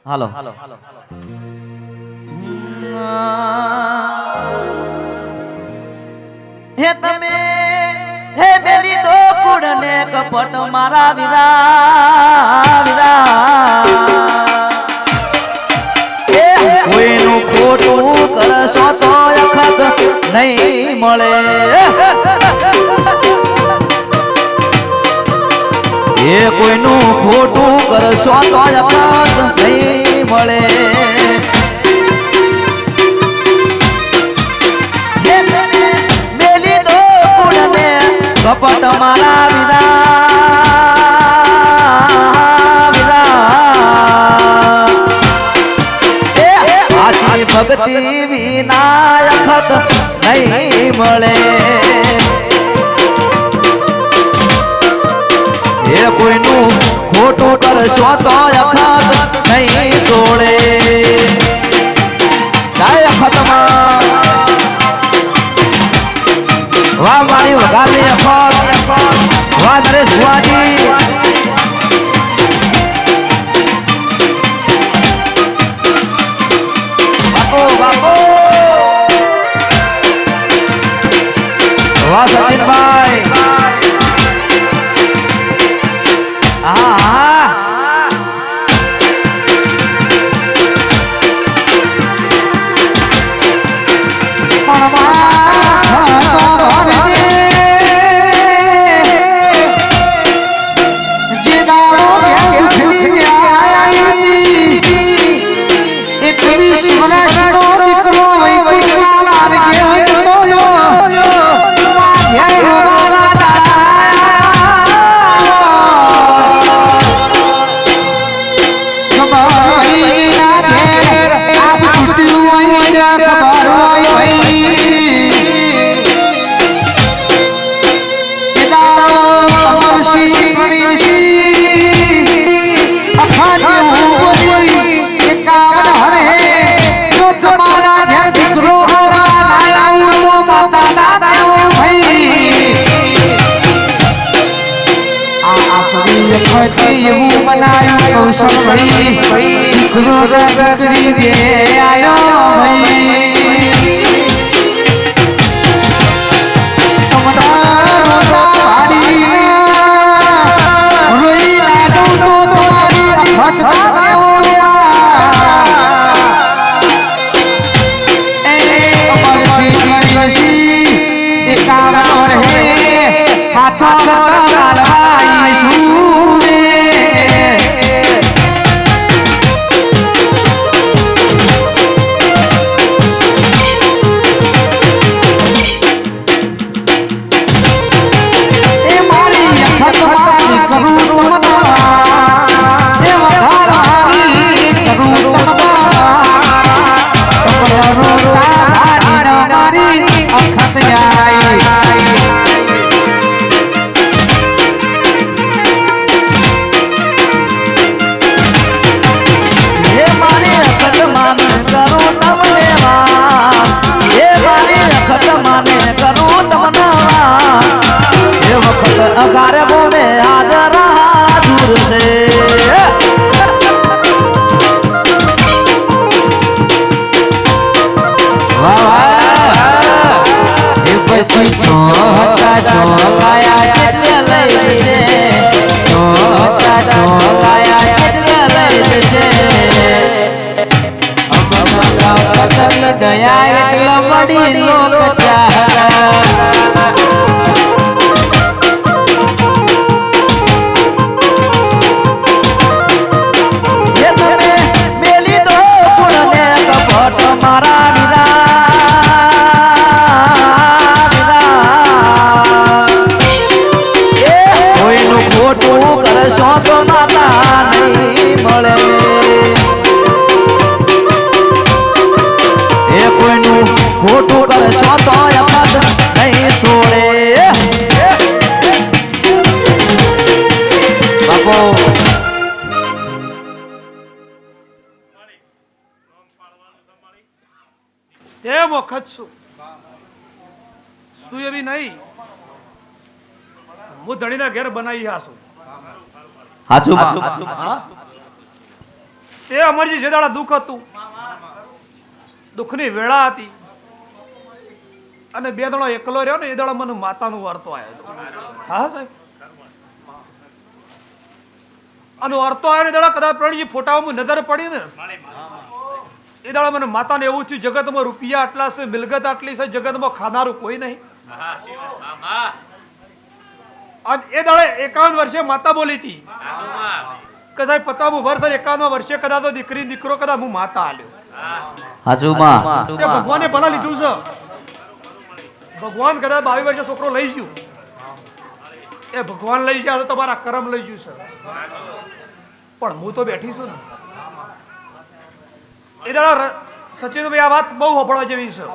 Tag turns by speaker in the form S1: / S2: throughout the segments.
S1: હાલો હે તમે હે બેલી દો કુડને કપટ મારા વિરા કોઈનું ખોટું કરશો તો અખત નહીં મળે એ કોઈનું ખોટું કરશો તો અખત નહીં મળે મેલી દો કુડને કપટ મારા વિરા ભક્તિ વિનાયક નહીં મળે એ કોઈનું ખોટું કરશો તો અખત નહીં છોડે જાય અખતમાં વાહ મારી વગાડની અખત વાહ નરેશ ભુવાજી વાહ સચિનભાઈ એવું બનાયું દીકરો રગડી દે આયો ભાઈ ગયા એટલો મડી લોક ખોટું કરશો તો અપરાધ નહીં છોડે બાપો
S2: એ વખત શું એવી નહીં હું ધણીના ઘેર બનાવી આસું
S1: હાચું
S2: તે અમરજી જે દાડા દુઃખ હતું, દુઃખની વેળા હતી, અને બે દાડો એકલો રહ્યો ને એ દાડા મને માતાનું વર્તો આવ્યો. હા સાહેબ, અને વર્તો આવ્યો ને દાડા કદાચ પ્રણીજી ફોટામાં નજર પડી ને એ દાડા મને માતાને એવું થયું, જગતમાં રૂપિયા આટલા છે, મિલકત આટલી છે, જગતમાં ખાનારું કોઈ નહીં. અને એ દાડે 51 વર્ષે માતા બોલી હતી કે સાહેબ 50 વર્ષ 51 વર્ષે કદાચ તો દીકરી દીકરો કદાચ હું માતા આલ્યો.
S1: હાચું માં.
S2: તે ભગવાને ભલા લીધું છે. ભગવાન કદાચ 22 વર્ષે છોકરો લઈ ગયું, એ ભગવાન લઈ ગયા તો તમારા કરમ લઈ ગયું છે. પણ હું તો બેઠી છું ને એ દાડા. સચિનભાઈ આ વાત બહુ હોપડવા જેવી છે.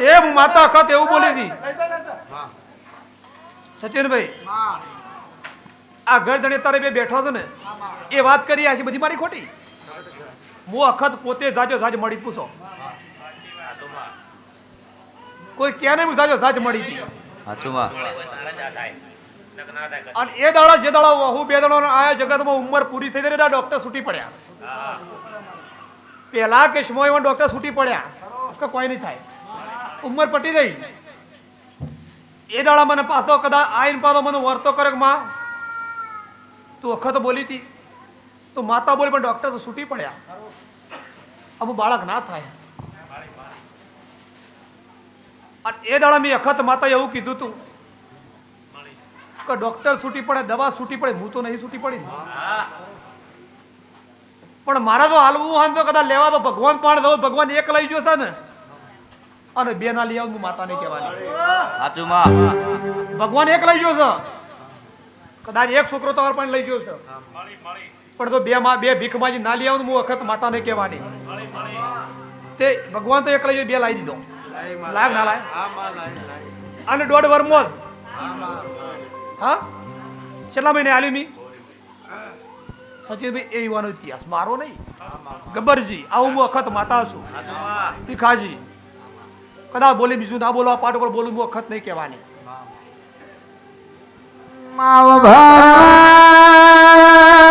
S2: એ હું માતા વખત એવું બોલી હતી સચિનભાઈ, આ ઘર ધણી તારે બે બેઠો છે ને એ વાત કરી આ છે બધી મારી ખોટી. હું અખત પોતે જાજો જાજ મળી પૂછો, કોઈ ક્યાં નહીં જાજો જાજ મળી હતી.
S1: હાચું માં.
S2: અને એ દાડા જે દાડા હું બે દાડા આયા જગતમાં ઉંમર પૂરી થઈ ગઈ, ડોક્ટર છૂટી પડ્યા. પેલા કે સમયમાં ડોક્ટર છૂટી પડ્યા કે કોઈ નહીં થાય, ઉંમર પટી ગઈ. એ દાડા મને પાછો કદાચ આઈને પાછો મને વર્તો કરે કે માં તું વખત બોલી હતી, તો માતા બોલી પણ ડોક્ટર તો છૂટી પડ્યા, અમુક બાળક ના થાય. અને એ દાડા મેં વખત માતા એવું કીધું તું કે ડોક્ટર છૂટી પડે, દવા છૂટી પડે, હું તો નહીં છૂટી પડી. પણ મારે તો હાલવું હોય તો કદાચ લેવા તો ભગવાન પણ દઉં, ભગવાન એક લઈ ગયો છે ને, અને બે ના લઈ આવું માતા નહીં કહેવાની.
S1: હાચું માં.
S2: ભગવાન એક લઈ ગયો છે, કદાચ એક છોકરો તમારે પણ લઈ ગયો છે, પણ તો બે ભીખ માજી ના લઈ આવું હું વખત માતા નહીં કહેવાની. તે ભગવાન તો એક લઈ ગયો, બે લાવી દીધો. લાગ ના લાય. અને 1.5 વર્ષમાં હા કેટલા મહિને આલી મી સચિનભાઈ એ યુવાનો ઇતિહાસ મારો નહીં. ગબ્બરજી આવું હું વખત માતા છું. ભીખાજી કદાચ બોલી બીજું ના બોલવા પાઠ પર બોલું હું વખત નહીં કહેવાની.
S1: માવ ભા